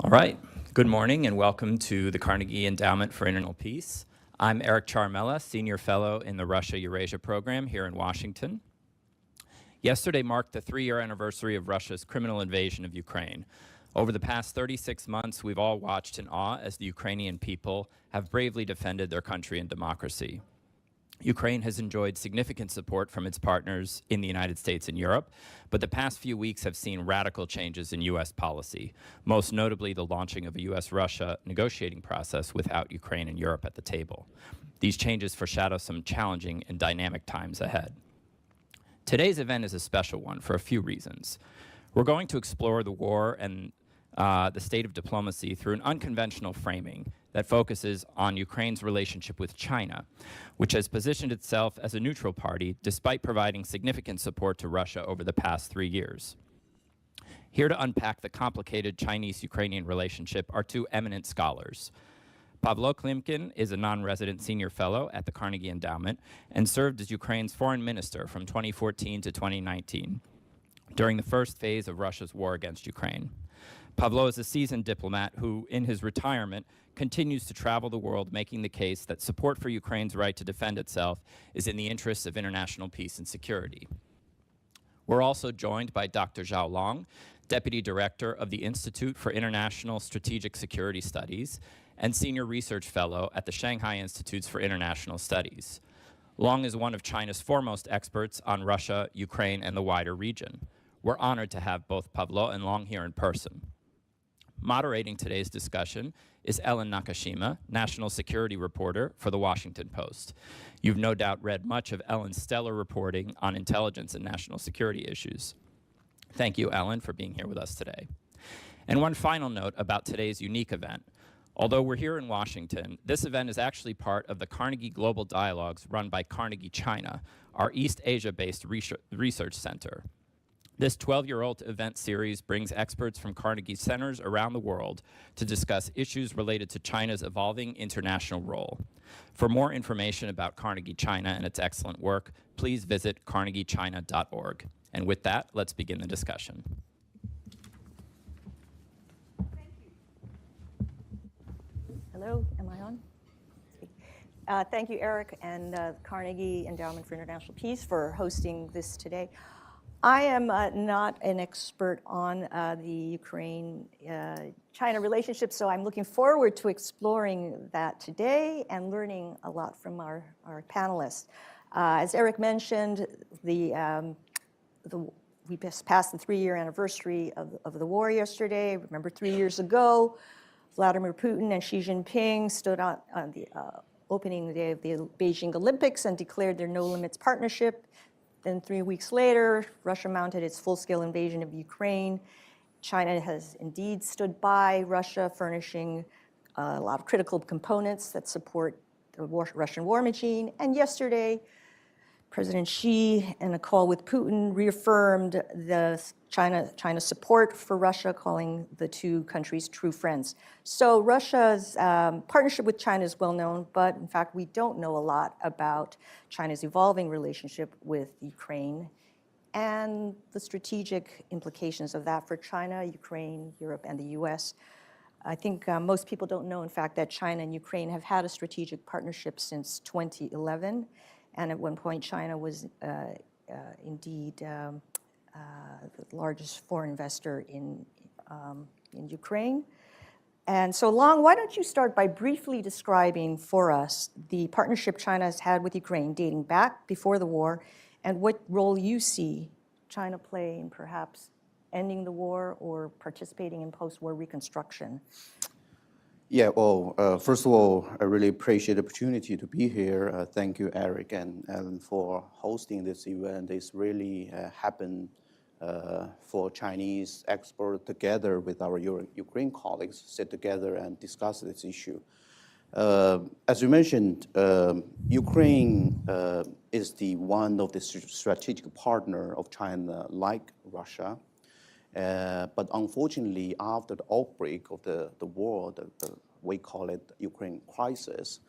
All right. Good morning and welcome to the Carnegie Endowment for International Peace. I'm Eric Ciaramella, Senior Fellow in the Russia-Eurasia Program here in Washington. Yesterday marked the 3-year anniversary of Russia's criminal invasion of Ukraine. Over the past 36 months, we've all watched in awe as the Ukrainian people have bravely defended their country and democracy. Ukraine has enjoyed significant support from its partners in the United States and Europe, but the past few weeks have seen radical changes in U.S. policy, most notably the launching of a U.S.-Russia negotiating process without Ukraine and Europe at the table. These changes foreshadow some challenging and dynamic times ahead. Today's event is a special one for a few reasons. We're going to explore the war and the state of diplomacy through an unconventional framing that focuses on Ukraine's relationship with China, which has positioned itself as a neutral party despite providing significant support to Russia over the past 3 years. Here to unpack the complicated Chinese-Ukrainian relationship are two eminent scholars. Pavlo Klimkin is a non-resident senior fellow at the Carnegie Endowment and served as Ukraine's foreign minister from 2014 to 2019 during the first phase of Russia's war against Ukraine. Pavlo is a seasoned diplomat who, in his retirement, continues to travel the world making the case that support for Ukraine's right to defend itself is in the interests of international peace and security. We're also joined by Dr. Zhao Long, Deputy Director of the Institute for International Strategic Security Studies and Senior Research Fellow at the Shanghai Institutes for International Studies. Long is one of China's foremost experts on Russia, Ukraine, and the wider region. We're honored to have both Pavlo and Long here in person. Moderating today's discussion is Ellen Nakashima, national security reporter for The Washington Post. You've no doubt read much of Ellen's stellar reporting on intelligence and national security issues. Thank you, Ellen, for being here with us today. And one final note about today's unique event. Although we're here in Washington, this event is actually part of the Carnegie Global Dialogues run by Carnegie China, our East Asia-based research center. This 12-year-old event series brings experts from Carnegie centers around the world to discuss issues related to China's evolving international role. For more information about Carnegie China and its excellent work, please visit carnegiechina.org. And with that, let's begin the discussion. Thank you. Hello, am I on? Thank you, Eric, and Carnegie Endowment for International Peace for hosting this today. I am not an expert on the Ukraine-China relationship, so I'm looking forward to exploring that today and learning a lot from our panelists. As Eric mentioned, we just passed the 3-year anniversary of the war yesterday. Remember 3 years ago, Vladimir Putin and Xi Jinping stood on the opening day of the Beijing Olympics and declared their no-limits partnership. Then 3 weeks later, Russia mounted its full-scale invasion of Ukraine. China has indeed stood by Russia, furnishing a lot of critical components that support the Russian war machine. And yesterday, President Xi, in a call with Putin, reaffirmed the China's support for Russia, calling the two countries true friends. So Russia's partnership with China is well known, but in fact, we don't know a lot about China's evolving relationship with Ukraine and the strategic implications of that for China, Ukraine, Europe, and the US. I think most people don't know, in fact, that China and Ukraine have had a strategic partnership since 2011. And at one point, China was indeed the largest foreign investor in Ukraine. And so, Long, why don't you start by briefly describing for us the partnership China has had with Ukraine dating back before the war, and what role you see China play in perhaps ending the war or participating in post-war reconstruction? Yeah, well, first of all, I really appreciate the opportunity to be here. Thank you, Eric and Ellen, for hosting this event. It's really happened for Chinese experts together with our Ukraine colleagues, sit together and discuss this issue. As you mentioned, Ukraine is one of the strategic partner of China, like Russia. But unfortunately, after the outbreak of the war, we call it Ukraine crisis,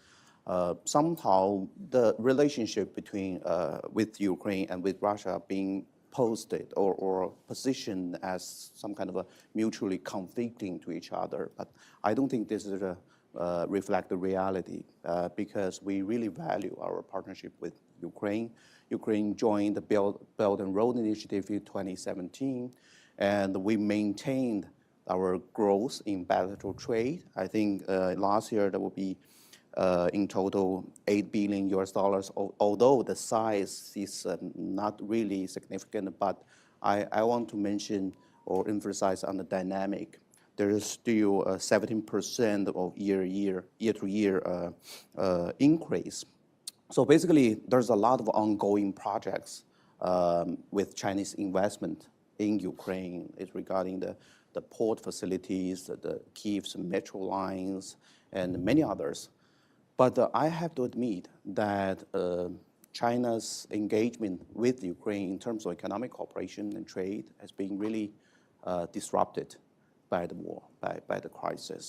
somehow the relationship between with Ukraine and with Russia being posted or positioned as some kind of a mutually conflicting to each other. But I don't think this is reflect the reality because we really value our partnership with Ukraine. Ukraine joined the Belt and Road Initiative in 2017, and we maintained our growth in bilateral trade. I think last year there will be in total $8 billion, although the size is not really significant, but I want to mention or emphasize on the dynamic. There is still 17% of year-to-year increase. So basically, there's a lot of ongoing projects with Chinese investment in Ukraine. It's regarding the port facilities, the Kiev's metro lines, and many others. But I have to admit that China's engagement with Ukraine in terms of economic cooperation and trade has been really disrupted by the war, by the crisis.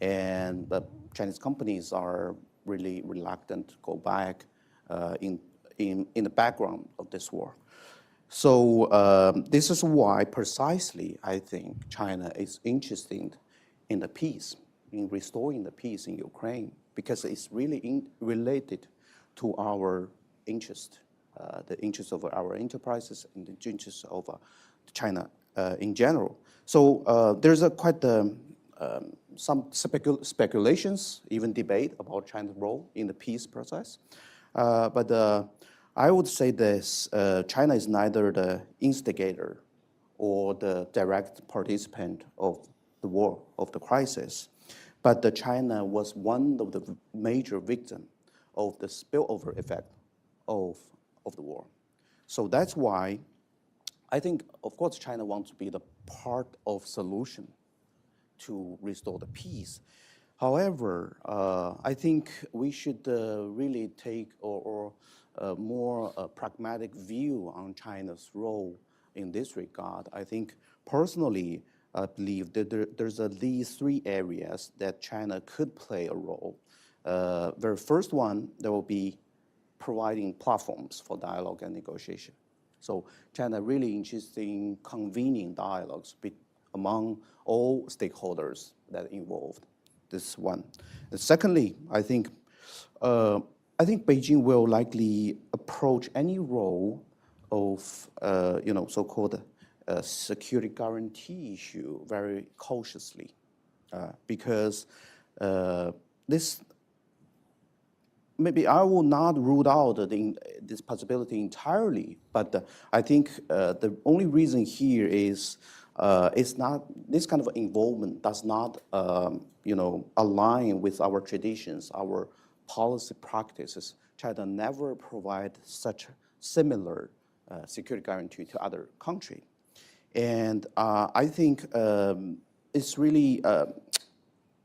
And the Chinese companies are really reluctant to go back in the background of this war. So this is why precisely I think China is interested in the peace, in restoring the peace in Ukraine, because it's really related to our interest, the interest of our enterprises and the interest of China in general. So there's quite some speculations, even debate about China's role in the peace process. But I would say this, China is neither the instigator or the direct participant of the war, of the crisis, but China was one of the major victims of the spillover effect of the war. So that's why I think, of course, China wants to be the part of solution to restore the peace. However, I think we should really take a more pragmatic view on China's role in this regard. I think personally, I believe that there's at least 3 areas that China could play a role. The first one, there will be providing platforms for dialogue and negotiation. So China really interested in convening dialogues among all stakeholders that are involved. This is one. And secondly, I think Beijing will likely approach any role of so-called security guarantee issue very cautiously, because this. Maybe I will not rule out this possibility entirely, but I think the only reason here is it's not, this kind of involvement does not align with our traditions, our policy practices. China never provide such similar security guarantee to other countries. And I think it's really,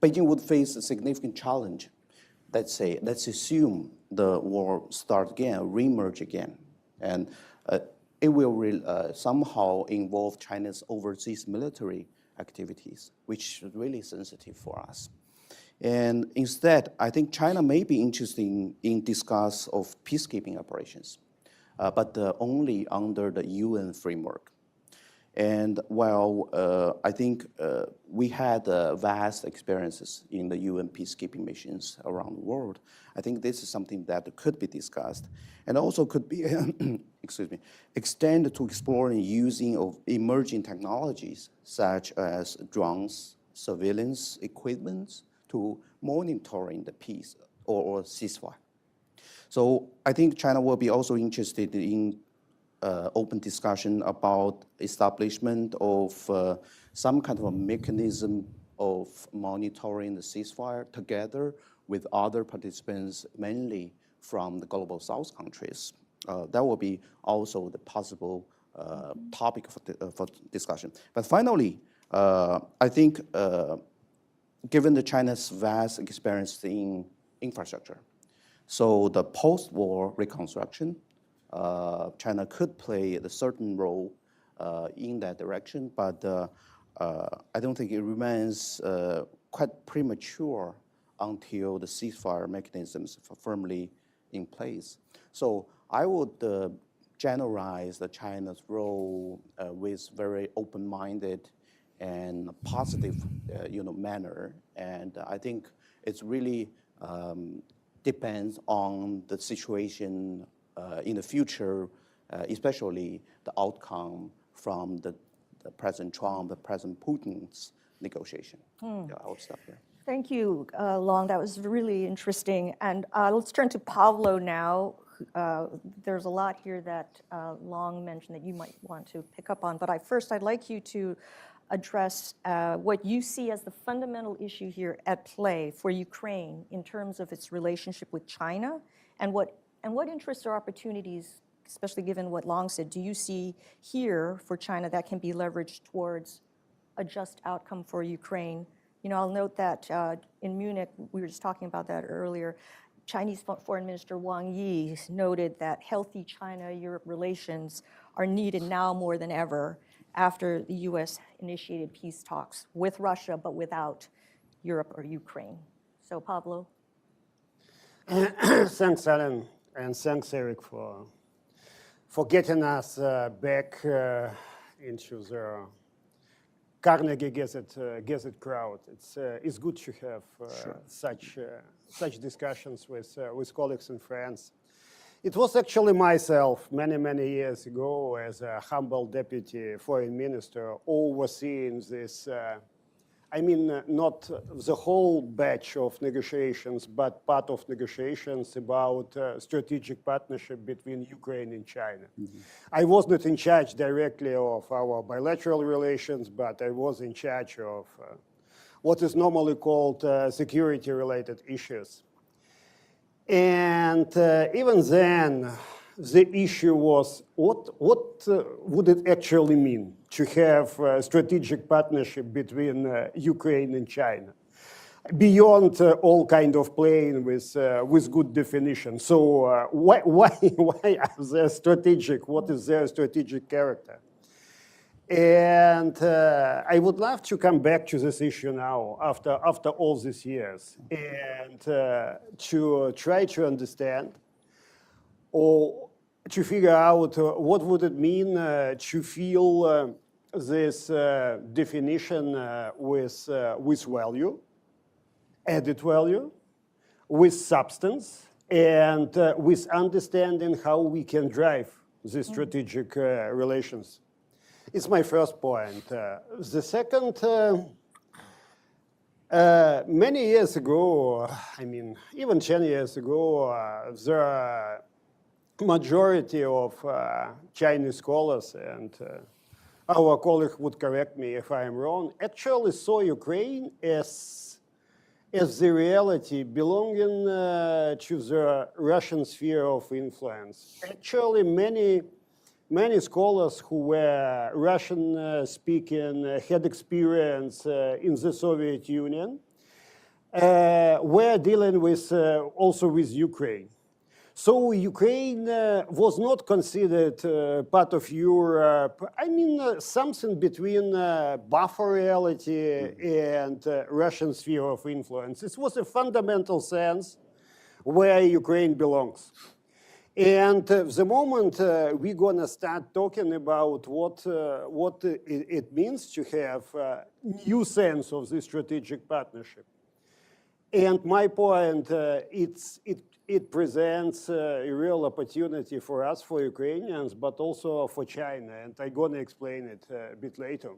Beijing would face a significant challenge. Let's assume the war start again, reemerge again, and it will somehow involve China's overseas military activities, which is really sensitive for us. And instead, I think China may be interested in discuss of peacekeeping operations, but only under the UN framework. And while I think we had vast experiences in the UN peacekeeping missions around the world, I think this is something that could be discussed and also could be, extended to exploring using of emerging technologies such as drones, surveillance equipment to monitoring the peace or ceasefire. So I think China will be also interested in open discussion about establishment of some kind of a mechanism of monitoring the ceasefire together with other participants, mainly from the global South countries. That will be also the possible topic for discussion. But finally, I think given the China's vast experience in infrastructure, so the post-war reconstruction, China could play a certain role in that direction, but I don't think it remains quite premature until the ceasefire mechanisms are firmly in place. So I would generalize China's role with very open-minded and positive, manner. And I think it's really depends on the situation in the future, especially the outcome from the President Trump, the President Putin's negotiation. Yeah, I'll stop here. Thank you, Long. That was really interesting. And let's turn to Pavlo now. There's a lot here that Long mentioned that you might want to pick up on. But I'd like you to address what you see as the fundamental issue here at play for Ukraine in terms of its relationship with China, and what interests or opportunities, especially given what Long said, do you see here for China that can be leveraged towards a just outcome for Ukraine? I'll note that in Munich, we were just talking about that earlier, Chinese Foreign Minister Wang Yi noted that healthy China-Europe relations are needed now more than ever after the US initiated peace talks with Russia, but without Europe or Ukraine. So, Pavlo? Thanks, Ellen, and thanks, Eric, for getting us back into the Carnegie Gazette crowd. It's good to have such discussions with colleagues and friends. It was actually myself many years ago as a humble deputy foreign minister overseeing this. Not the whole batch of negotiations, but part of negotiations about strategic partnership between Ukraine and China. Mm-hmm. I was not in charge directly of our bilateral relations, but I was in charge of what is normally called security-related issues. And even then, the issue was what would it actually mean to have a strategic partnership between Ukraine and China, beyond all kind of playing with good definition. So why are they strategic? What is their strategic character? And I would love to come back to this issue now after all these years and to try to understand or to figure out what would it mean to feel this definition with value, added value, with substance, and with understanding how we can drive the strategic relations. It's my first point. The second, many years ago, even 10 years ago, the majority of Chinese scholars, and our colleague would correct me if I am wrong, actually saw Ukraine as the reality belonging to the Russian sphere of influence. Actually, many scholars who were Russian-speaking, had experience in the Soviet Union, were dealing also with Ukraine. So Ukraine was not considered part of Europe. Something between buffer reality and Russian sphere of influence. It was a fundamental sense where Ukraine belongs. And the moment we're going to start talking about what it means to have a new sense of this strategic partnership, and my point, it presents a real opportunity for us, for Ukrainians, but also for China, and I'm going to explain it a bit later.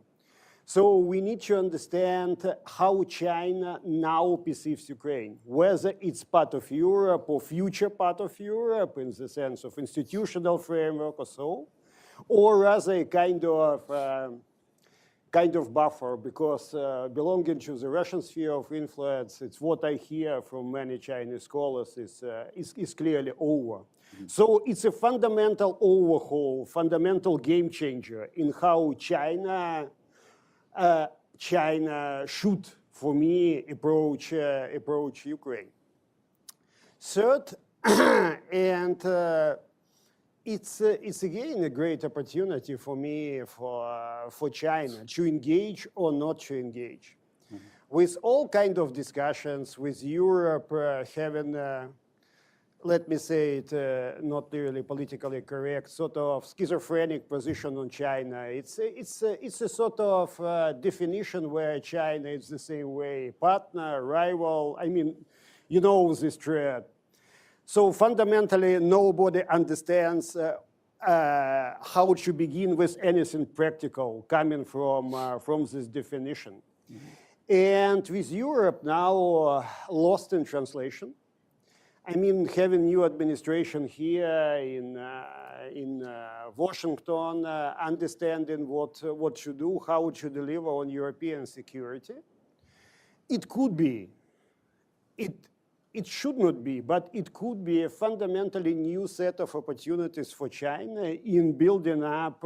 So we need to understand how China now perceives Ukraine, whether it's part of Europe or future part of Europe in the sense of institutional framework or so, or rather a kind of buffer, because belonging to the Russian sphere of influence, it's what I hear from many Chinese scholars, is clearly over. Mm-hmm. So it's a fundamental overhaul, fundamental game changer in how China should, for me, approach Ukraine. Third, and it's again a great opportunity for me, for China to engage or not to engage. Mm-hmm. With all kind of discussions, with Europe having let me say it, not really politically correct, sort of schizophrenic position on China. It's a sort of definition where China is the same way, partner, rival. I mean, you know this thread. So fundamentally, nobody understands how to begin with anything practical coming from this definition. Mm-hmm. And with Europe now lost in translation, I mean, having new administration here in Washington, understanding what to do, how to deliver on European security, it could be, it should not be, but it could be a fundamentally new set of opportunities for China in building up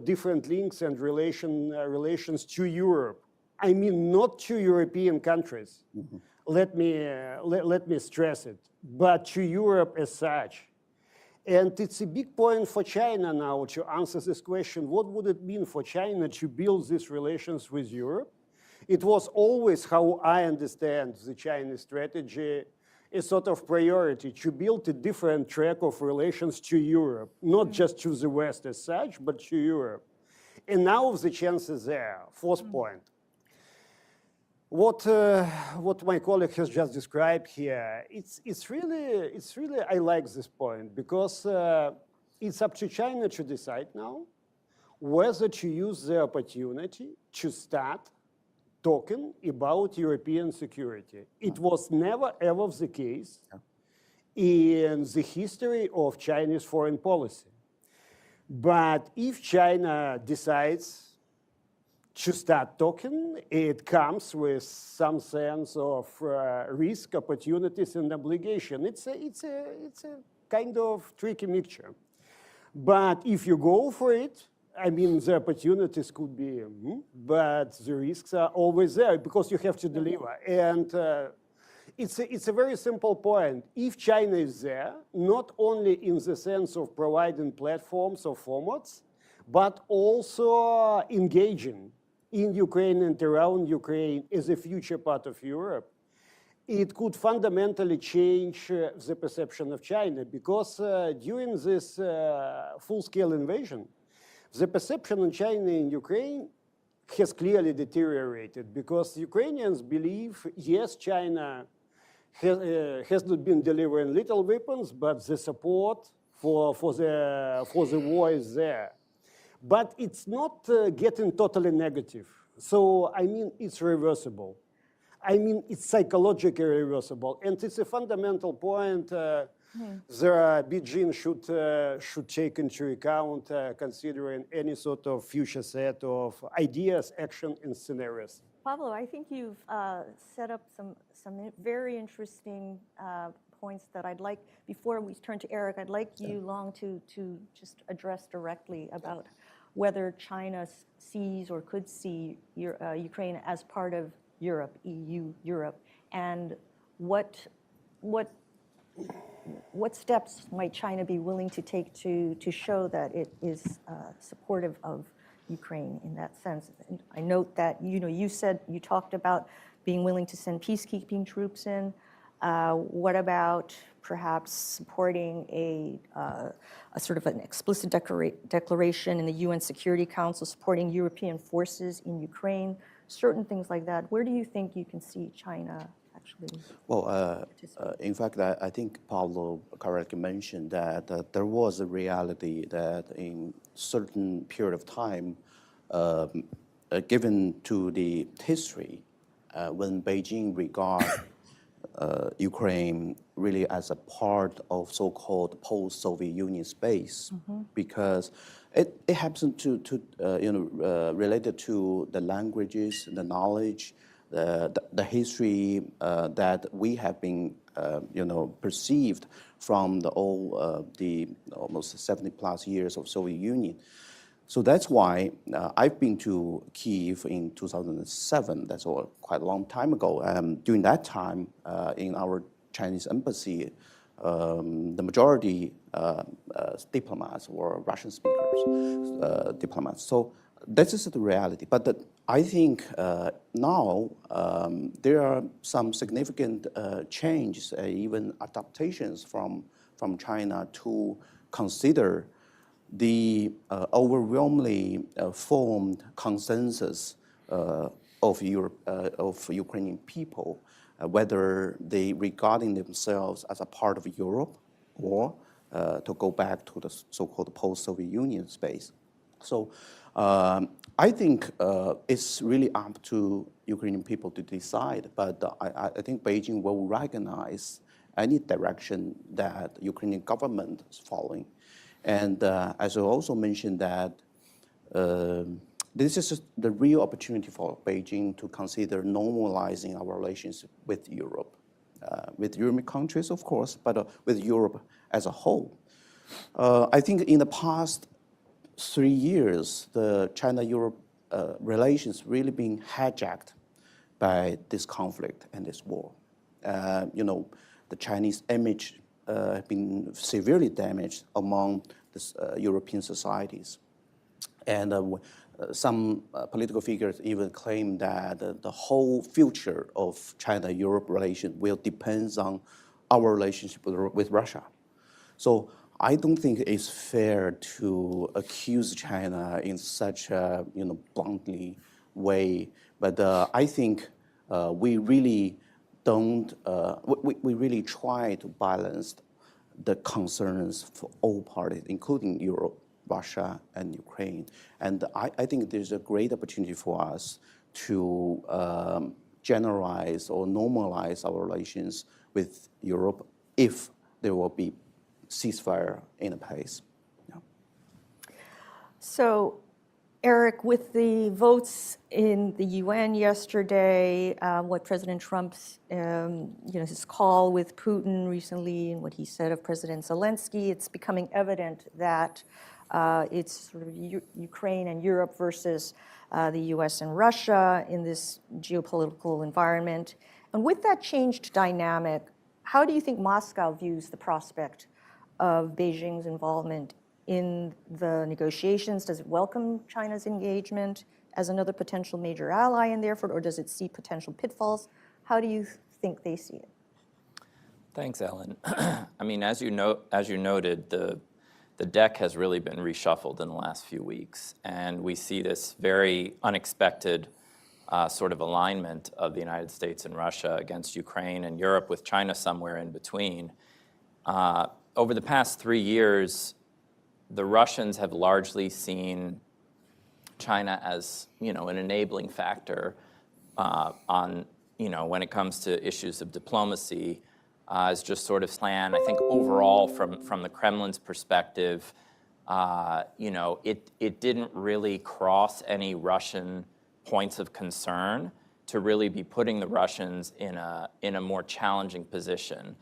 different links and relations to Europe. I mean, not to European countries. Mm-hmm. Let me stress it, but to Europe as such. And it's a big point for China now to answer this question. What would it mean for China to build these relations with Europe? It was always, how I understand the Chinese strategy, a sort of priority to build a different track of relations to Europe, not just to the West as such, but to Europe. And now the chance is there. Fourth point. What my colleague has just described here, it's really, I like this point, because it's up to China to decide now whether to use the opportunity to start talking about European security. It was never ever the case in the history of Chinese foreign policy. But if China decides to start talking, it comes with some sense of risk, opportunities, and obligation. It's a kind of tricky mixture. But if you go for it, I mean, the opportunities could be, but the risks are always there because you have to deliver. And it's a very simple point. If China is there, not only in the sense of providing platforms or formats, but also engaging in Ukraine and around Ukraine as a future part of Europe, it could fundamentally change the perception of China, because during this full-scale invasion, the perception of China in Ukraine has clearly deteriorated, because Ukrainians believe, yes, China has not been delivering little weapons, but the support for the war is there. But it's not getting totally negative. So, I mean, it's reversible. I mean, it's psychologically reversible. And it's a fundamental point Beijing should take into account considering any sort of future set of ideas, action, and scenarios. Pavlo, I think you've set up some very interesting points that I'd like, before we turn to Eric, I'd like you, Long, to just address directly about whether China sees or could see Ukraine as part of Europe, EU, Europe, and what steps might China be willing to take to show that it is supportive of Ukraine in that sense? And I note that you talked about being willing to send peacekeeping troops in. What about perhaps supporting a sort of an explicit declaration in the UN Security Council supporting European forces in Ukraine? Certain things like that. Where do you think you can see China actually? Well, in fact, I think Pavlo correctly mentioned that there was a reality that in certain period of time, given to the history, when Beijing regard Ukraine really as a part of so-called post-Soviet Union space, because it happens to related to the languages, the knowledge, the history that we have been perceived from the almost 70 plus years of Soviet Union. So that's why I've been to Kyiv in 2007. That's quite a long time ago. During that time, in our Chinese embassy, the majority diplomats were Russian speakers, diplomats. So this is the reality. But I think now there are some significant changes, even adaptations from China to consider the overwhelmingly formed consensus of Ukrainian people, whether they regarding themselves as a part of Europe or to go back to the so-called post-Soviet Union space. So I think it's really up to Ukrainian people to decide, but I think Beijing will recognize any direction that Ukrainian government is following. And as I also mentioned that this is the real opportunity for Beijing to consider normalizing our relationship with Europe, with European countries, of course, but with Europe as a whole. I think in the past 3 years, the China-Europe relations really been hijacked by this conflict and this war. The Chinese image has been severely damaged among the European societies. And some political figures even claim that the whole future of China-Europe relations will depend on our relationship with Russia. So I don't think it's fair to accuse China in such a bluntly way. But I think we really don't. We really try to balance the concerns for all parties, including Europe, Russia, and Ukraine. And I think there's a great opportunity for us to generalize or normalize our relations with Europe if there will be ceasefire in place. Yeah. So, Eric, with the votes in the UN yesterday, what President Trump's, his call with Putin recently, and what he said of President Zelensky, it's becoming evident that it's sort of Ukraine and Europe versus the US and Russia in this geopolitical environment. And with that changed dynamic, how do you think Moscow views the prospect of Beijing's involvement in the negotiations? Does it welcome China's engagement as another potential major ally in the effort, or does it see potential pitfalls? How do you think they see it? Thanks, Ellen. I mean, as you noted, the deck has really been reshuffled in the last few weeks, and we see this very unexpected sort of alignment of the United States and Russia against Ukraine and Europe, with China somewhere in between. Over the past 3 years, the Russians have largely seen China as, an enabling factor when it comes to issues of diplomacy, as just sort of plan. I think overall, from the Kremlin's perspective, it didn't really cross any Russian points of concern to really be putting the Russians in a more challenging position.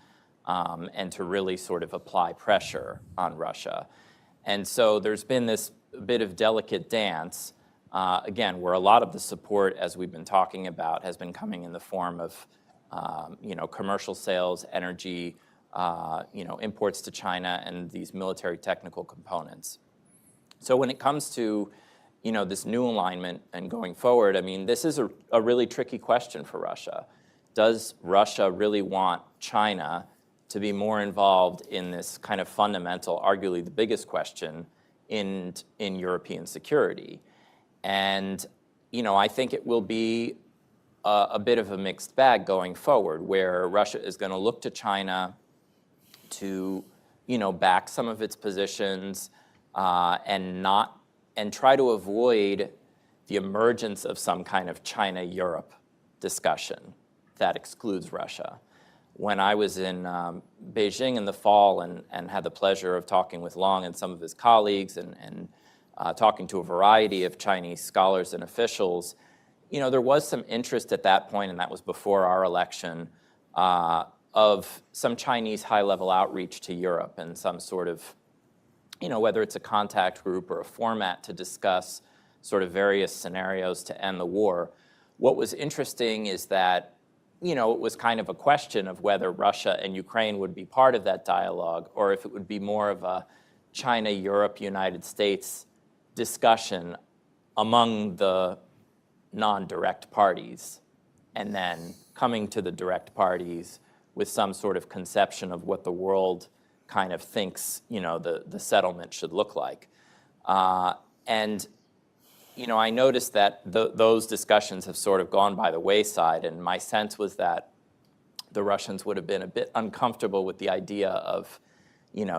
And to really sort of apply pressure on Russia. And so there's been this bit of delicate dance, again, where a lot of the support, as we've been talking about, has been coming in the form of, commercial sales, energy, imports to China, and these military technical components. So when it comes to, this new alignment and going forward, I mean, this is a really tricky question for Russia. Does Russia really want China to be more involved in this kind of fundamental, arguably the biggest question in European security? And, I think it will be a bit of a mixed bag going forward, where Russia is going to look to China to, back some of its positions and try to avoid the emergence of some kind of China-Europe discussion that excludes Russia. When I was in Beijing in the fall and had the pleasure of talking with Long and some of his colleagues and talking to a variety of Chinese scholars and officials, there was some interest at that point, and that was before our election, of some Chinese high-level outreach to Europe and some sort of, whether it's a contact group or a format to discuss sort of various scenarios to end the war. What was interesting is that it was kind of a question of whether Russia and Ukraine would be part of that dialogue, or if it would be more of a China, Europe, United States discussion among the non-direct parties and then coming to the direct parties with some sort of conception of what the world kind of thinks, the settlement should look like. And I noticed that those discussions have sort of gone by the wayside, and my sense was that the Russians would have been a bit uncomfortable with the idea of,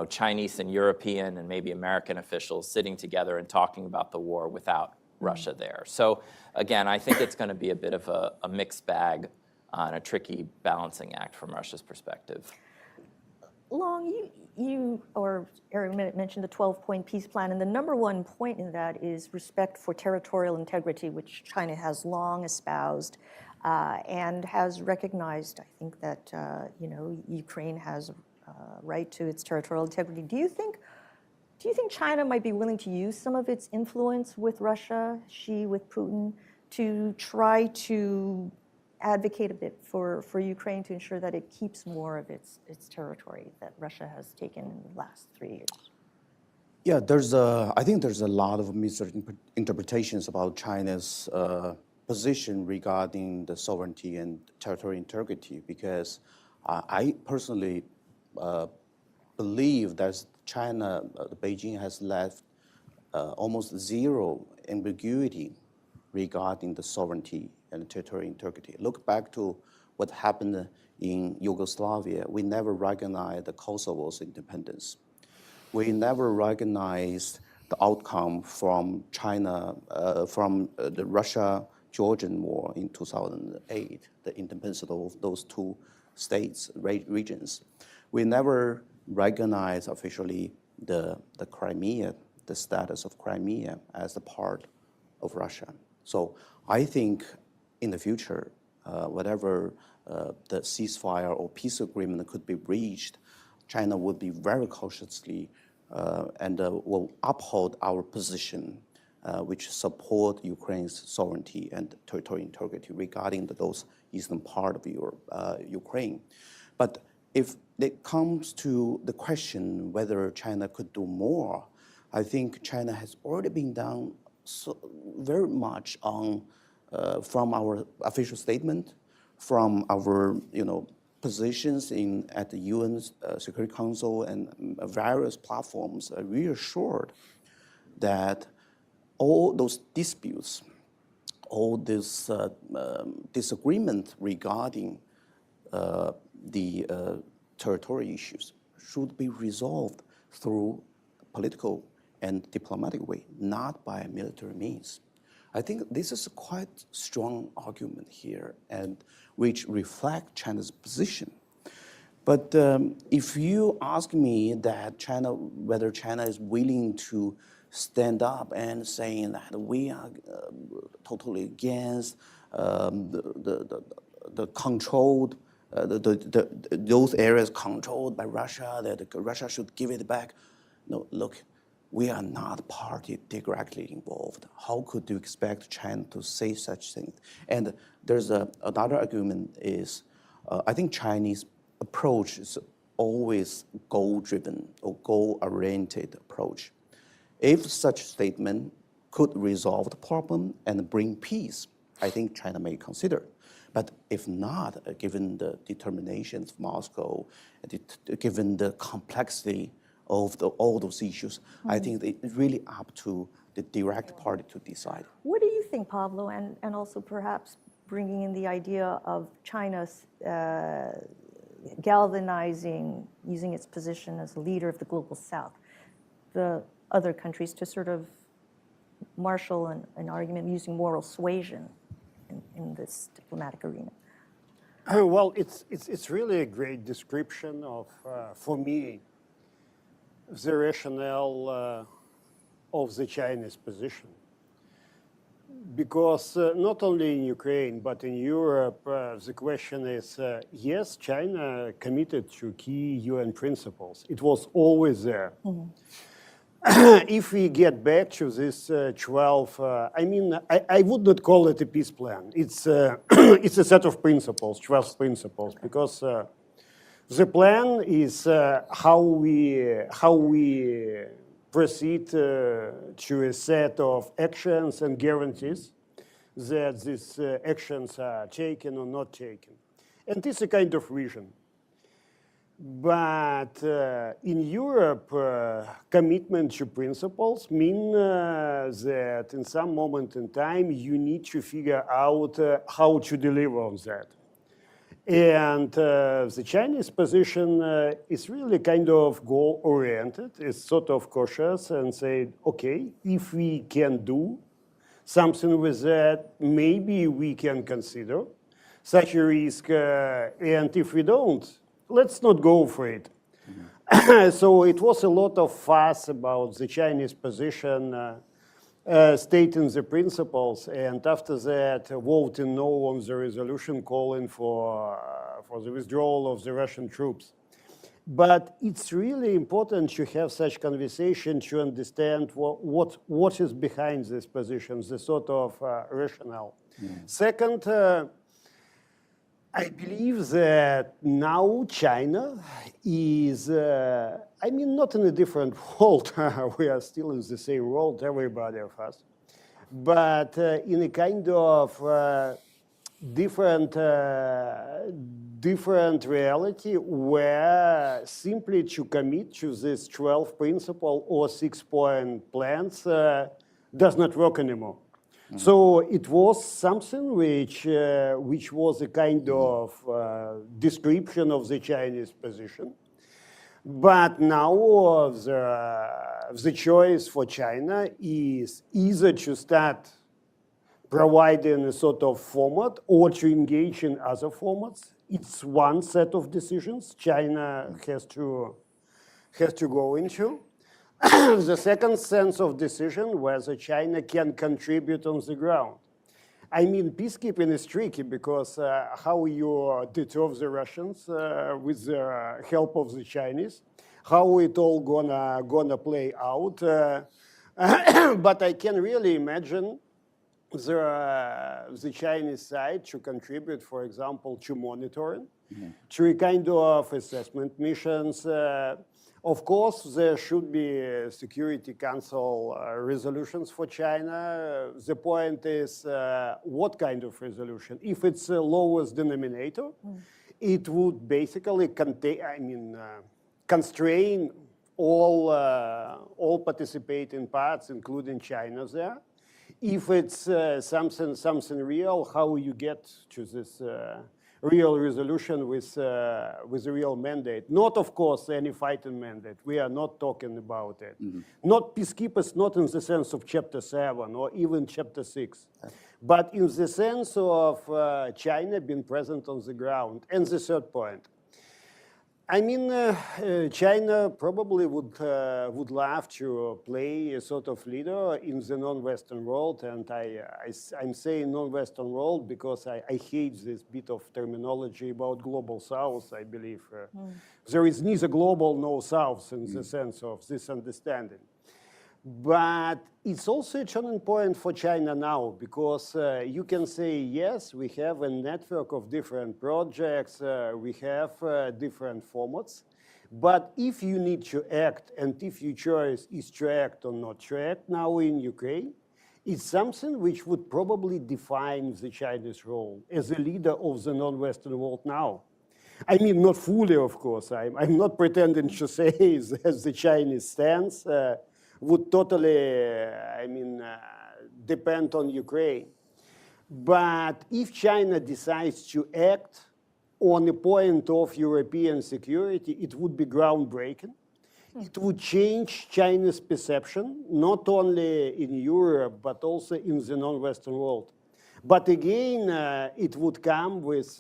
Chinese and European and maybe American officials sitting together and talking about the war without Russia there. So again, I think it's going to be a bit of a mixed bag and a tricky balancing act from Russia's perspective. Long, you or Eric mentioned the 12-point peace plan, and the number one point in that is respect for territorial integrity, which China has long espoused and has recognized, I think, that Ukraine has right to its territorial integrity. Do you think China might be willing to use some of its influence with Russia, Xi with Putin, to try to advocate a bit for Ukraine to ensure that it keeps more of its territory that Russia has taken in the last 3 years? Yeah, I think there's a lot of misinterpretations about China's position regarding the sovereignty and territorial integrity, because I personally believe that China, Beijing has left almost zero ambiguity regarding the sovereignty and territorial integrity. Look back to what happened in Yugoslavia. We never recognized the Kosovo's independence. We never recognized the outcome from China, from the Russia-Georgian War in 2008, the independence of those two states, regions. We never recognized officially the Crimea, the status of Crimea as a part of Russia. So I think in the future, whatever the ceasefire or peace agreement could be reached, China would be very cautiously and will uphold our position, which support Ukraine's sovereignty and territorial integrity regarding those eastern part of Ukraine. But if it comes to the question whether China could do more, I think China has already been done so very much on from our official statement, from our positions at the UN Security Council and various platforms, reassured that all those disputes, all this disagreement regarding the territorial issues should be resolved through political and diplomatic way, not by military means. I think this is a quite strong argument here, and which reflect China's position. But if you ask me that whether China is willing to stand up and saying that we are totally against the controlled, those areas controlled by Russia, that Russia should give it back. No, look, we are not party directly involved. How could you expect China to say such things? And there's another argument is, I think Chinese approach is always goal-driven or goal-oriented approach. If such statement could resolve the problem and bring peace, I think China may consider. But if not, given the determination of Moscow, given the complexity of all those issues, I think it's really up to the direct party to decide. What do you think, Pavlo, and also perhaps bringing in the idea of China's galvanizing, using its position as a leader of the global South, the other countries to sort of marshal an argument using moral suasion in this diplomatic arena? Well, it's really a great description of, for me, the rationale of the Chinese position. Because not only in Ukraine, but in Europe, the question is, yes, China committed to key UN principles. It was always there. Mm-hmm. If we get back to this 12, I would not call it a peace plan. It's a set of principles, 12 principles, okay. Because the plan is how we proceed to a set of actions and guarantees that these actions are taken or not taken. And it's a kind of vision. But in Europe, commitment to principles mean that in some moment in time, you need to figure out how to deliver on that. And the Chinese position is really kind of goal-oriented. It's sort of cautious and say, okay, if we can do something with that, maybe we can consider such a risk. And if we don't, let's not go for it. So it was a lot of fuss about the Chinese position, stating the principles, and after that, voting no on the resolution calling for the withdrawal of the Russian troops. But it's really important to have such conversation to understand what is behind this position, the sort of rationale. Second, I believe that now China is, I mean, not in a different world. We are still in the same world, everybody of us. But in a kind of different reality where simply to commit to this 12 principle or 6-point plans does not work anymore. So it was something which was a kind of description of the Chinese position. But now the choice for China is either to start providing a sort of format or to engage in other formats. It's one set of decisions China has to go into. The second sense of decision whether China can contribute on the ground. I mean, peacekeeping is tricky because how you deter the Russians with the help of the Chinese, how it all gonna play out. But I can really imagine the Chinese side to contribute, for example, to monitoring, to a kind of assessment missions. Of course, there should be Security Council resolutions for China. The point is, what kind of resolution? If it's the lowest denominator, it would basically constrain all participating parts, including China there. If it's something real, how you get to this real resolution with a real mandate. Not, of course, any fighting mandate. We are not talking about it. Not peacekeepers, not in the sense of Chapter 7 or even Chapter 6, but in the sense of China being present on the ground. And the third point, I mean, China probably would love to play a sort of leader in the non-Western world, and I'm saying non-Western world because I hate this bit of terminology about global South. I believe there is neither global nor South in the sense of this understanding. But it's also a turning point for China now because you can say, yes, we have a network of different projects, we have different formats, but if you need to act and if your choice is to act or not to act now in Ukraine, it's something which would probably define the Chinese role as a leader of the non-Western world now. I mean, not fully, of course. I'm not pretending to say that the Chinese stance would totally, depend on Ukraine. But if China decides to act on a point of European security, it would be groundbreaking. It would change China's perception, not only in Europe, but also in the non-Western world. But again, it would come with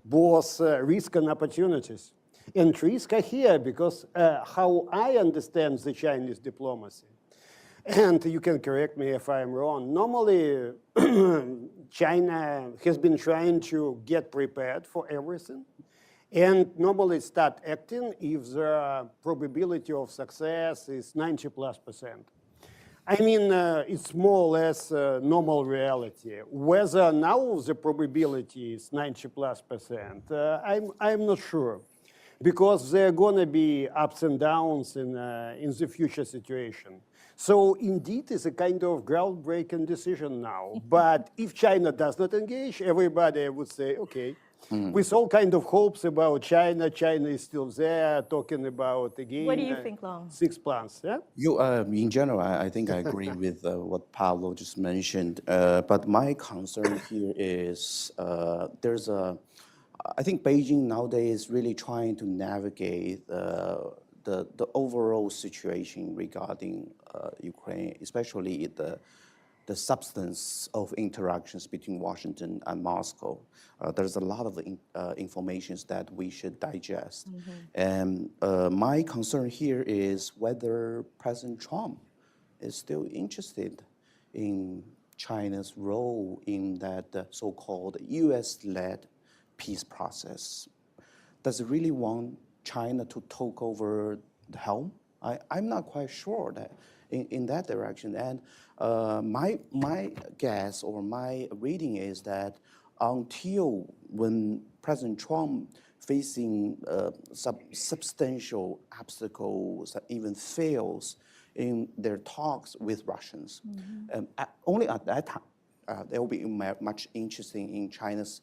both risk and opportunities. And risks are here because how I understand the Chinese diplomacy, and you can correct me if I'm wrong, normally China has been trying to get prepared for everything and normally start acting if the probability of success is 90+%. I mean, it's more or less normal reality. Whether now the probability is 90+%, I'm not sure. because there are going to be ups and downs in the future situation. So indeed, it's a kind of groundbreaking decision now. But if China does not engage, everybody would say, okay, with all kind of hopes about China, China is still there, talking about, again, What do you think, Long? 6 plans, yeah? In general, I think I agree with what Pavlo just mentioned. But my concern here is I think Beijing nowadays is really trying to navigate the overall situation regarding Ukraine, especially the substance of interactions between Washington and Moscow. There's a lot of information that we should digest. And my concern here is whether President Trump is still interested in China's role in that so-called US-led peace process. Does it really want China to take over the helm? I'm not quite sure that in that direction. And my guess or my reading is that until when President Trump facing substantial obstacles, even fails in their talks with Russians, only at that time there will be much interesting in China's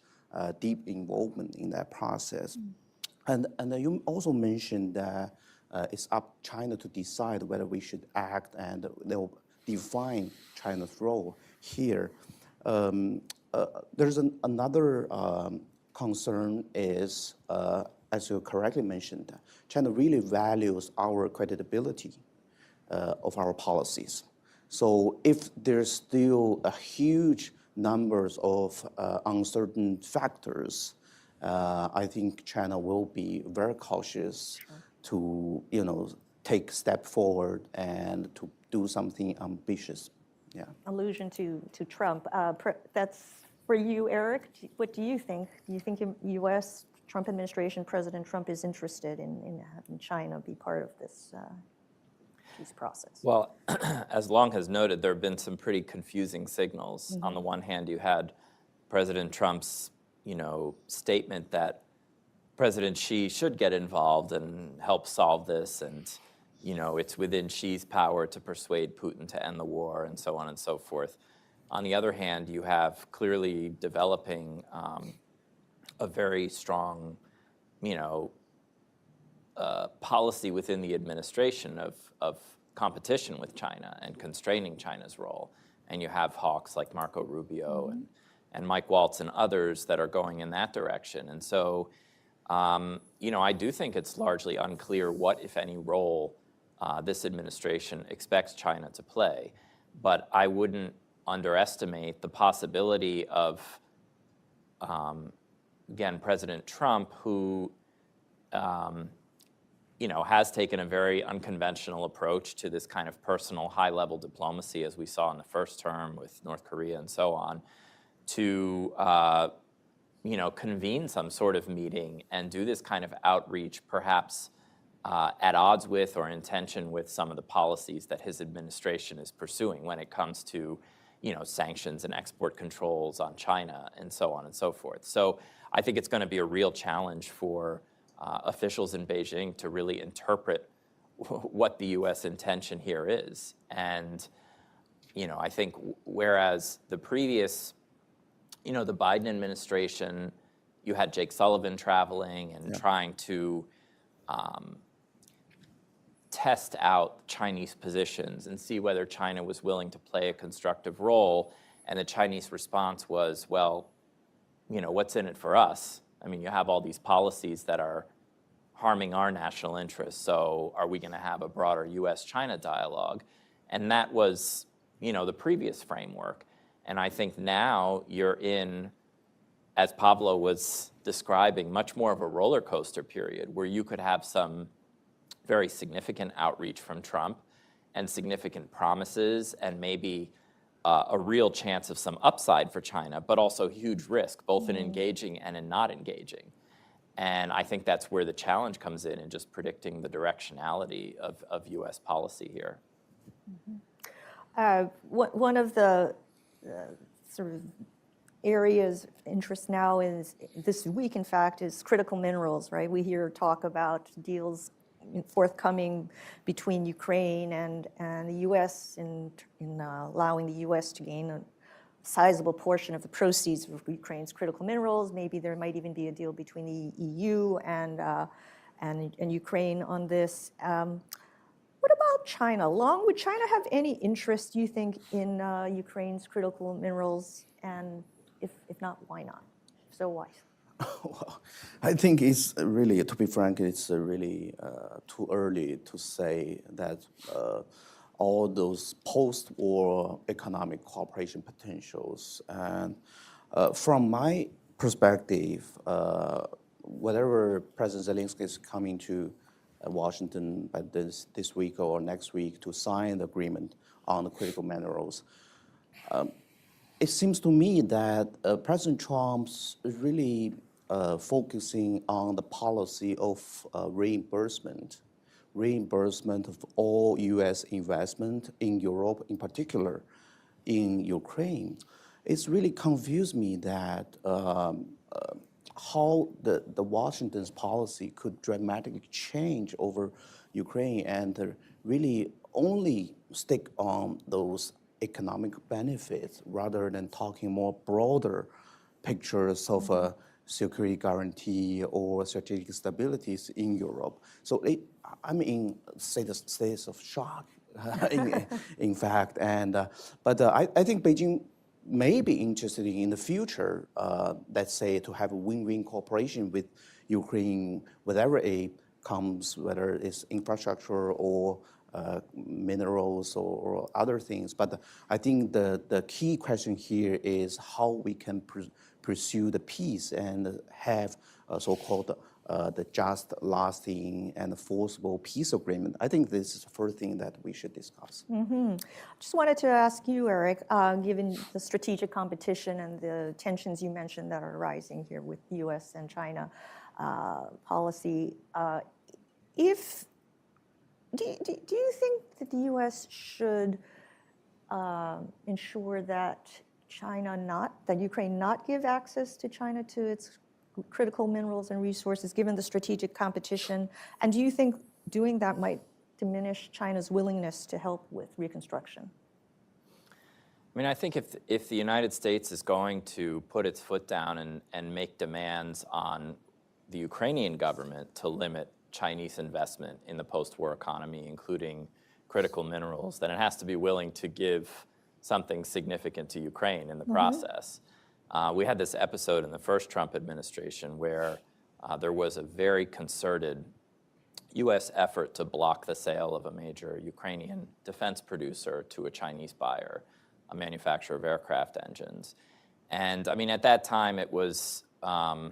deep involvement in that process. And you also mentioned that it's up to China to decide whether we should act, and they'll define China's role here. There's another concern is, as you correctly mentioned, China really values our credibility of our policies. So if there's still a huge numbers of uncertain factors, I think China will be very cautious to, take a step forward and to do something ambitious. Yeah. Allusion to Trump. That's for you, Eric. What do you think? Do you think U.S. Trump administration, President Trump, is interested in having China be part of this peace process? Well, as Long has noted, there have been some pretty confusing signals. On the one hand, you had President Trump's, statement that President Xi should get involved and help solve this, and it's within Xi's power to persuade Putin to end the war, and so on and so forth. On the other hand, you have clearly developing a very strong, policy within the administration of competition with China and constraining China's role. And you have hawks like Marco Rubio and Mike Waltz and others that are going in that direction. And so, I do think it's largely unclear what, if any, role this administration expects China to play. But I wouldn't underestimate the possibility of, again, President Trump, who has taken a very unconventional approach to this kind of personal high-level diplomacy, as we saw in the first term with North Korea and so on, to convene some sort of meeting and do this kind of outreach, perhaps at odds with or in tension with some of the policies that his administration is pursuing when it comes to, sanctions and export controls on China and so on and so forth. So I think it's going to be a real challenge for officials in Beijing to really interpret what the U.S. intention here is. And, I think whereas the previous, the Biden administration, you had Jake Sullivan traveling and trying to test out Chinese positions and see whether China was willing to play a constructive role. And the Chinese response was, well, what's in it for us? I mean, you have all these policies that are harming our national interests, so are we going to have a broader U.S.-China dialogue? And that was, the previous framework. And I think now you're in, as Pavlo was describing, much more of a roller coaster period where you could have some very significant outreach from Trump and significant promises and maybe a real chance of some upside for China, but also huge risk, both in engaging and in not engaging. And I think that's where the challenge comes in just predicting the directionality of U.S. policy here. One of the sort of areas of interest now is, this week in fact, is critical minerals, right? We hear talk about deals forthcoming between Ukraine and the US in allowing the US to gain a sizable portion of the proceeds of Ukraine's critical minerals. Maybe there might even be a deal between the EU and Ukraine on this. What about China? Would China have any interest, do you think, in Ukraine's critical minerals? And if not, why not? So why? Well, I think it's really, to be frank, it's really too early to say that all those post-war economic cooperation potentials. And from my perspective, whatever President Zelensky is coming to Washington by this week or next week to sign the agreement on the critical minerals, it seems to me that President Trump's really focusing on the policy of reimbursement of all U.S. investment in Europe, in particular in Ukraine. It's really confused me that how the Washington's policy could dramatically change over Ukraine and really only stick on those economic benefits rather than talking more broader pictures of a security guarantee or strategic stabilities in Europe. So I'm in status of shock, in fact. But I think Beijing may be interested in the future, let's say, to have a win-win cooperation with Ukraine, whatever it comes, whether it's infrastructure or minerals or other things. But I think the key question here is how we can pursue the peace and have so-called the just, lasting, and forcible peace agreement. I think this is the first thing that we should discuss. Just wanted to ask you, Eric, given the strategic competition and the tensions you mentioned that are rising here with U.S. and China policy, do you think that the U.S. should ensure that Ukraine not give access to China to its critical minerals and resources, given the strategic competition? And do you think doing that might diminish China's willingness to help with reconstruction? I mean, I think if the United States is going to put its foot down and make demands on the Ukrainian government to limit Chinese investment in the post-war economy, including critical minerals, then it has to be willing to give something significant to Ukraine in the process. We had this episode in the first Trump administration where there was a very concerted U.S. effort to block the sale of a major Ukrainian defense producer to a Chinese buyer, a manufacturer of aircraft engines. And I mean, at that time, it was, the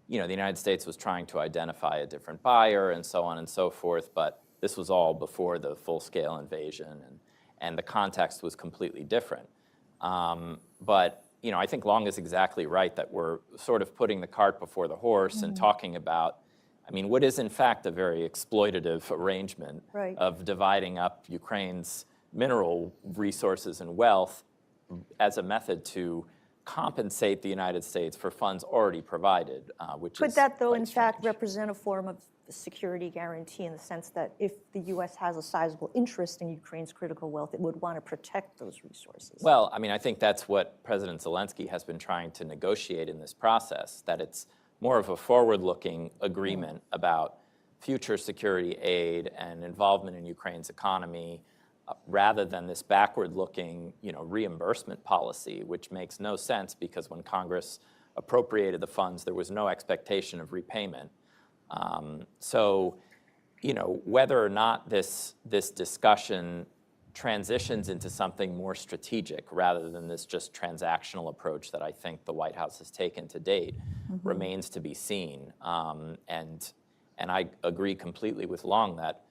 United States was trying to identify a different buyer and so on and so forth, but this was all before the full-scale invasion, and the context was completely different. But I think Long is exactly right that we're sort of putting the cart before the horse and talking about, what is in fact a very exploitative arrangement of dividing up Ukraine's mineral resources and wealth as a method to compensate the United States for funds already provided, which Could is that, though, quite in fact, strange. represent a form of security guarantee in the sense that if the U.S. has a sizable interest in Ukraine's critical wealth, it would want to protect those resources? Well, I think that's what President Zelensky has been trying to negotiate in this process, that it's more of a forward-looking agreement about future security aid and involvement in Ukraine's economy, rather than this backward-looking, reimbursement policy, which makes no sense because when Congress appropriated the funds, there was no expectation of repayment. So, whether or not this discussion transitions into something more strategic rather than this just transactional approach that I think the White House has taken to date remains to be seen. And I agree completely with Long that,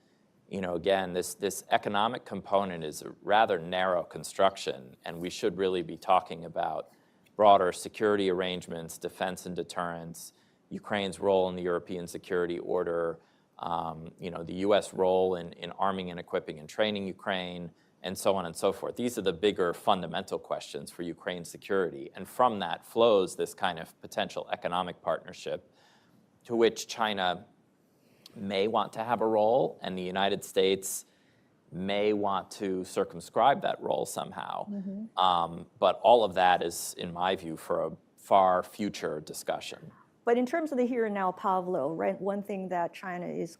again, this economic component is a rather narrow construction, and we should really be talking about broader security arrangements, defense and deterrence, Ukraine's role in the European security order, the U.S. role in arming and equipping and training Ukraine, and so on and so forth. These are the bigger fundamental questions for Ukraine's security. And from that flows this kind of potential economic partnership to which China may want to have a role, and the United States may want to circumscribe that role somehow. But all of that is, in my view, for a far future discussion. But in terms of the here and now, Pavlo, right, one thing that China is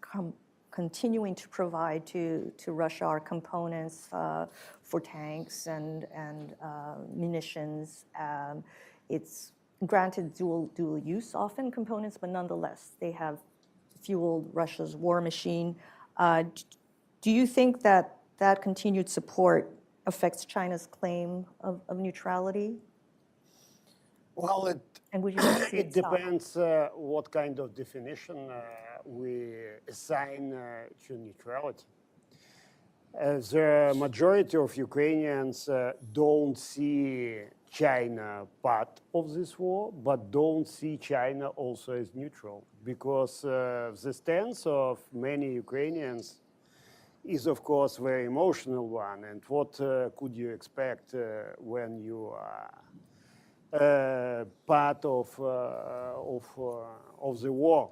continuing to provide to Russia are components for tanks and munitions. It's granted dual use often components, but nonetheless, they have fueled Russia's war machine. Do you think that that continued support affects China's claim of neutrality? Well, And would you like to see it it stop? depends what kind of definition we assign to neutrality. The majority of Ukrainians don't see China part of this war, but don't see China also as neutral, because the stance of many Ukrainians is, of course, a very emotional one. And what could you expect when you are part of the war?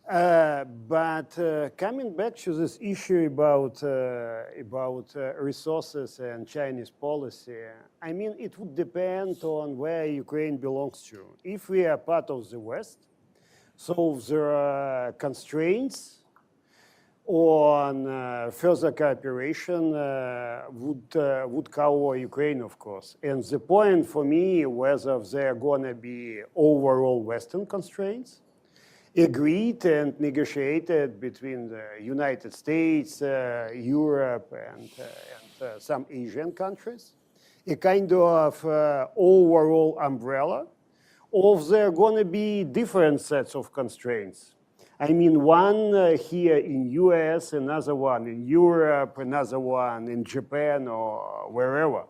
But coming back to this issue about resources and Chinese policy, I mean, it would depend on where Ukraine belongs to. If we are part of the West, so there are constraints on further cooperation would cover Ukraine, of course. And the point for me, whether there are going to be overall Western constraints, agreed and negotiated between the United States, Europe, and some Asian countries, a kind of overall umbrella, or there are going to be different sets of constraints. I mean, one here in US, another one in Europe, another one in Japan or wherever.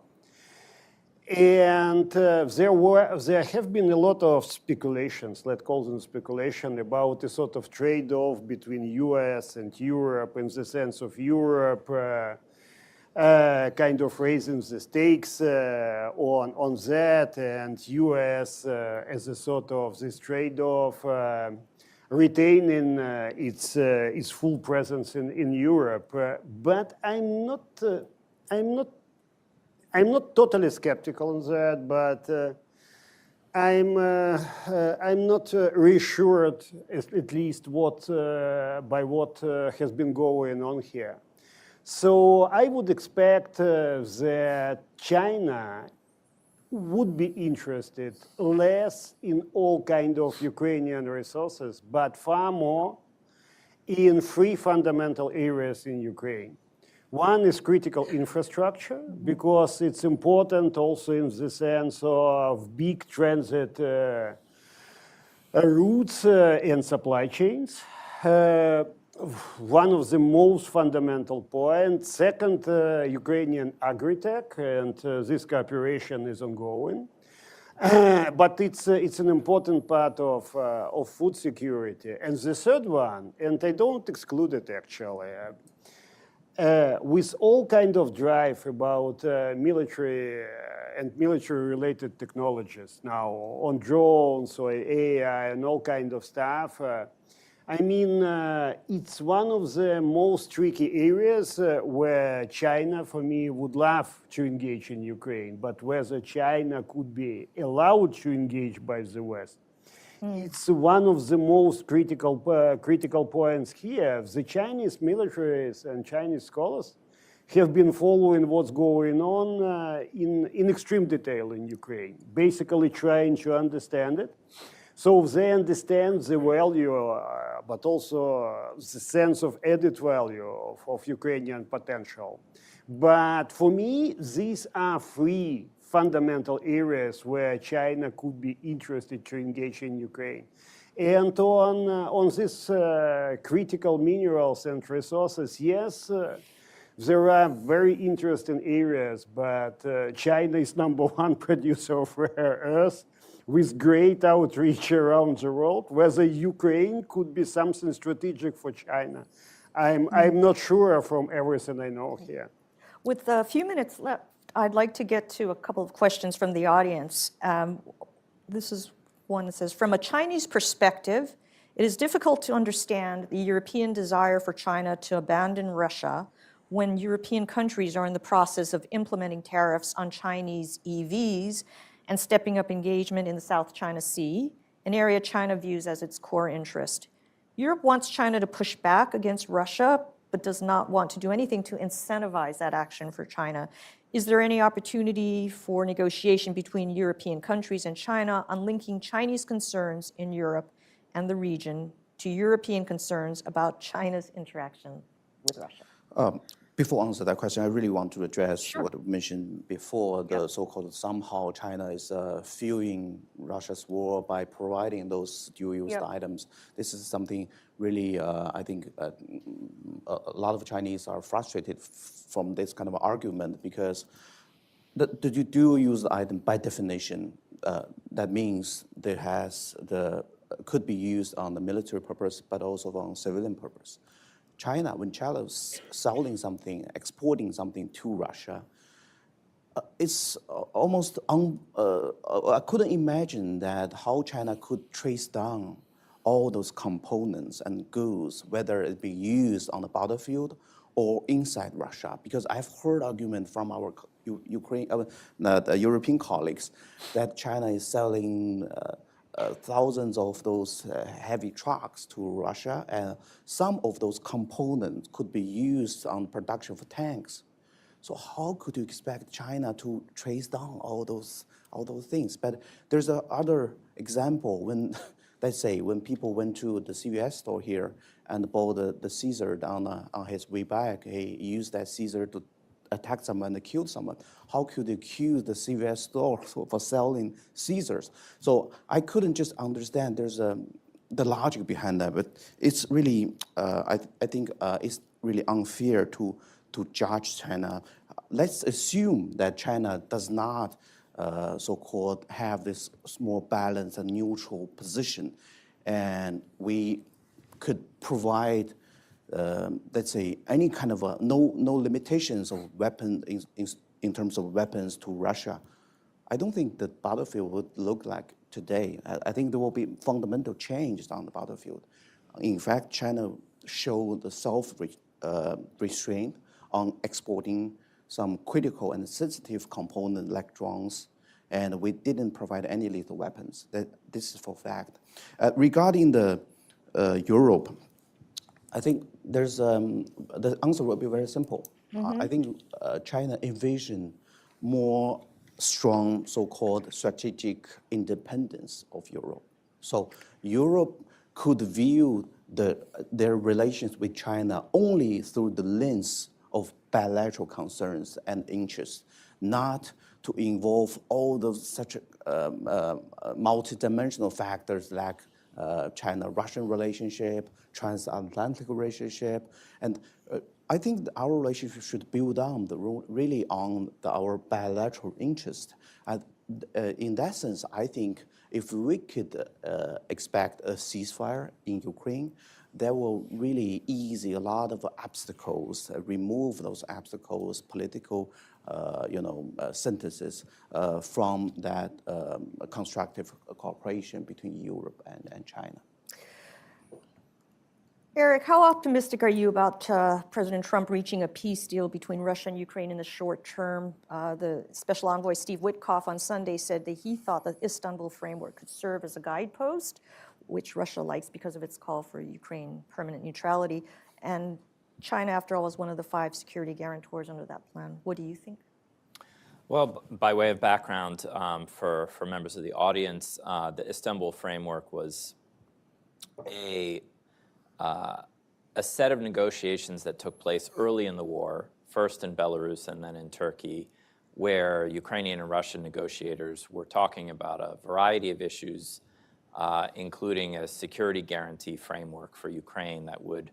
And there have been a lot of speculations, let's call them speculation, about a sort of trade-off between US and Europe, in the sense of Europe kind of raising the stakes on that, and US as a sort of this trade-off retaining its full presence in Europe. But I'm not totally skeptical on that, but I'm not reassured, at least by what has been going on here. So I would expect that China would be interested less in all kind of Ukrainian resources, but far more in three fundamental areas in Ukraine. One is critical infrastructure, because it's important also in the sense of big transit routes and supply chains. One of the most fundamental points. Second, Ukrainian agri-tech, and this cooperation is ongoing. But it's an important part of food security. And the third one, and I don't exclude it actually, with all kind of drive about military and military-related technologies now, on drones or AI and all kind of stuff, I mean, it's one of the most tricky areas where China, for me, would love to engage in Ukraine, but whether China could be allowed to engage by the West. It's one of the most critical points here. The Chinese militaries and Chinese scholars have been following what's going on in extreme detail in Ukraine, basically trying to understand it. So they understand the value, but also the sense of added value of Ukrainian potential. But for me, these are three fundamental areas where China could be interested to engage in Ukraine. And on these critical minerals and resources, yes, there are very interesting areas, but China is #1 producer of rare earths, with great outreach around the world. Whether Ukraine could be something strategic for China, I'm not sure from everything I know here. With a few minutes left, I'd like to get to a couple of questions from the audience. This is one that says, from a Chinese perspective, it is difficult to understand the European desire for China to abandon Russia when European countries are in the process of implementing tariffs on Chinese EVs and stepping up engagement in the South China Sea, an area China views as its core interest. Europe wants China to push back against Russia, but does not want to do anything to incentivize that action for China. Is there any opportunity for negotiation between European countries and China on linking Chinese concerns in Europe and the region to European concerns about China's interaction with Russia? Before I answer that question, I really want to address what I mentioned before, the so-called somehow China is fueling Russia's war by providing those dual-use items. This is something really, I think, a lot of Chinese are frustrated from this kind of argument because the dual-use item, by definition, that means could be used on the military purpose, but also on civilian purpose. China, when China is selling something, exporting something to Russia, it's almost, I couldn't imagine that how China could trace down all those components and goods, whether it be used on the battlefield or inside Russia. Because I've heard argument from our the European colleagues that China is selling thousands of those heavy trucks to Russia, and some of those components could be used on production for tanks. So how could you expect China to trace down all those things? But there's another example when, let's say, when people went to the CVS store here and bought the Caesar on his way back, he used that Caesar to attack someone and kill someone. How could they accuse the CVS store for selling Caesars? So I couldn't just understand there's the logic behind that, but it's really, I think it's really unfair to judge China. Let's assume that China does not so-called have this more balanced and neutral position, and we could provide let's say, any kind of no limitations of weapon in terms of weapons to Russia. I don't think the battlefield would look like today. I think there will be fundamental changes on the battlefield. In fact, China showed the self-restraint on exporting some critical and sensitive components like drones, and we didn't provide any lethal weapons. This is for fact. Regarding the Europe, I think the answer will be very simple. I think China envisioned more strong so-called strategic independence of Europe. So Europe could view their relations with China only through the lens of bilateral concerns and interests, not to involve all those such multidimensional factors like China-Russian relationship, transatlantic relationship, and I think our relationship should build on really on our bilateral interest. And in that sense, I think if we could expect a ceasefire in Ukraine, that will really ease a lot of obstacles, remove those obstacles, political synthesis from that constructive cooperation between Europe and China. Eric, how optimistic are you about President Trump reaching a peace deal between Russia and Ukraine in the short term? The Special Envoy Steve Witkoff on Sunday said that he thought the Istanbul framework could serve as a guidepost, which Russia likes because of its call for Ukraine permanent neutrality. And China, after all, is one of the 5 security guarantors under that plan. What do you think? Well, by way of background for members of the audience, the Istanbul framework was a set of negotiations that took place early in the war, first in Belarus and then in Turkey, where Ukrainian and Russian negotiators were talking about a variety of issues, including a security guarantee framework for Ukraine that would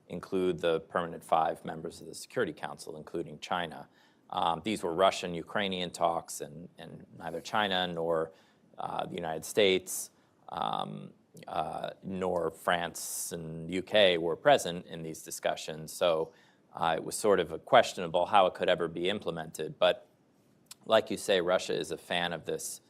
include the permanent 5 members of the Security Council, including China. These were Russian-Ukrainian talks, and neither China nor the United States nor France and UK were present in these discussions. So it was sort of questionable how it could ever be implemented. But like you say, Russia is a fan of this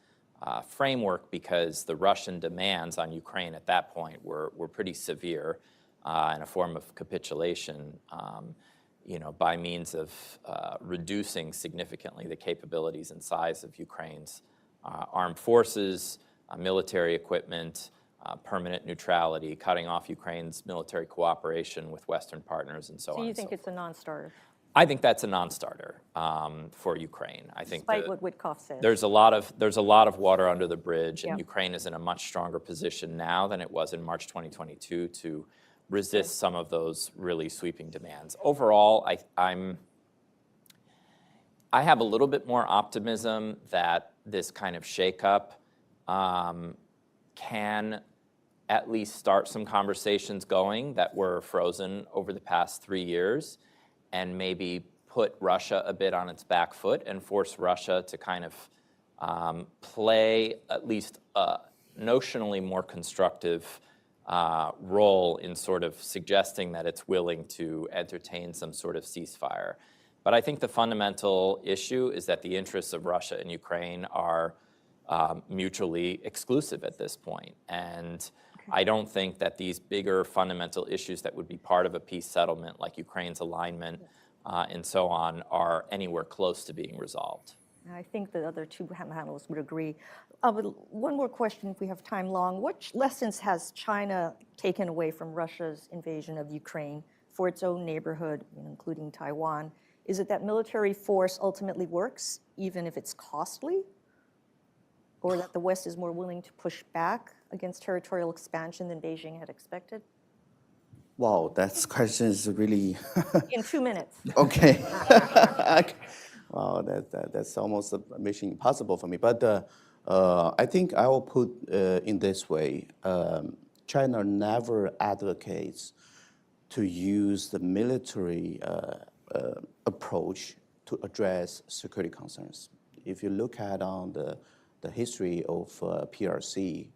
framework because the Russian demands on Ukraine at that point were pretty severe in a form of capitulation, by means of reducing significantly the capabilities and size of Ukraine's armed forces, military equipment, permanent neutrality, cutting off Ukraine's military cooperation with Western partners, and so on. So you think it's a non-starter? I think that's a non-starter for Ukraine. I think Despite what Witkoff says. there's a lot of water under the bridge, and Yeah. Ukraine Ukraine is in a much stronger position now than it was in March 2022 to resist some of those really sweeping demands. Overall, I have a little bit more optimism that this kind of shakeup can at least start some conversations going that were frozen over the past 3 years, and maybe put Russia a bit on its back foot and force Russia to kind of play at least a notionally more constructive role in sort of suggesting that it's willing to entertain some sort of ceasefire. But I think the fundamental issue is that the interests of Russia and Ukraine are mutually exclusive at this point. And I don't think that these bigger fundamental issues that would be part of a peace settlement, like Ukraine's alignment and so on, are anywhere close to being resolved. I think the other two panelists would agree. But one more question, if we have time long. What lessons has China taken away from Russia's invasion of Ukraine for its own neighborhood, including Taiwan? Is it that military force ultimately works, even if it's costly? Or that the West is more willing to push back against territorial expansion than Beijing had expected? Wow, that question is really... In 2 minutes. Okay. Wow, that's almost a mission impossible for me. But I think I will put in this way. China never advocates to use the military approach to address security concerns. If you look at on the history of PRC,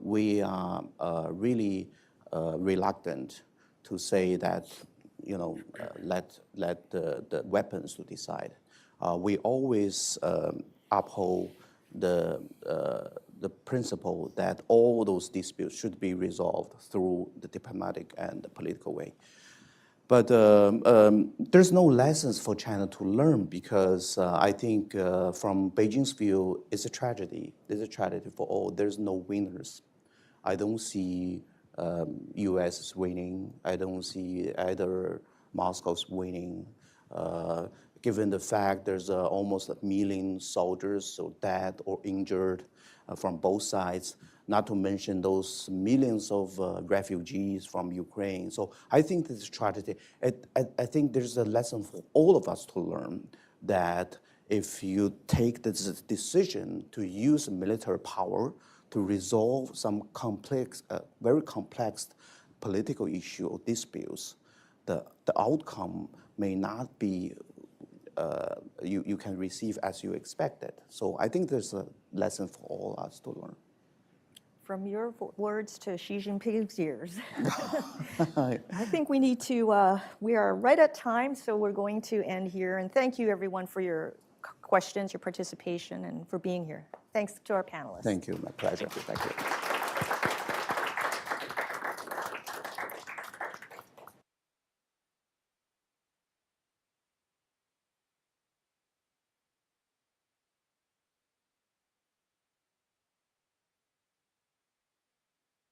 we are really reluctant to say that, let the weapons to decide. We always uphold the principle that all those disputes should be resolved through the diplomatic and the political way. But there's no lessons for China to learn because I think from Beijing's view, it's a tragedy. It's a tragedy for all. There's no winners. I don't see U.S. is winning. I don't see either Moscow's winning. Given the fact there's almost 1 million soldiers so dead or injured from both sides, not to mention those millions of refugees from Ukraine. So I think this is tragedy. I think there's a lesson for all of us to learn that if you take this decision to use military power to resolve some complex, very complex political issue or disputes, the outcome may not be you can receive as you expected. So I think there's a lesson for all of us to learn. From your words to Xi Jinping's ears. I think we need to, we are right at time, so we're going to end here. And thank you, everyone, for your questions, your participation, and for being here. Thanks to our panelists. Thank you. My pleasure. Thank you.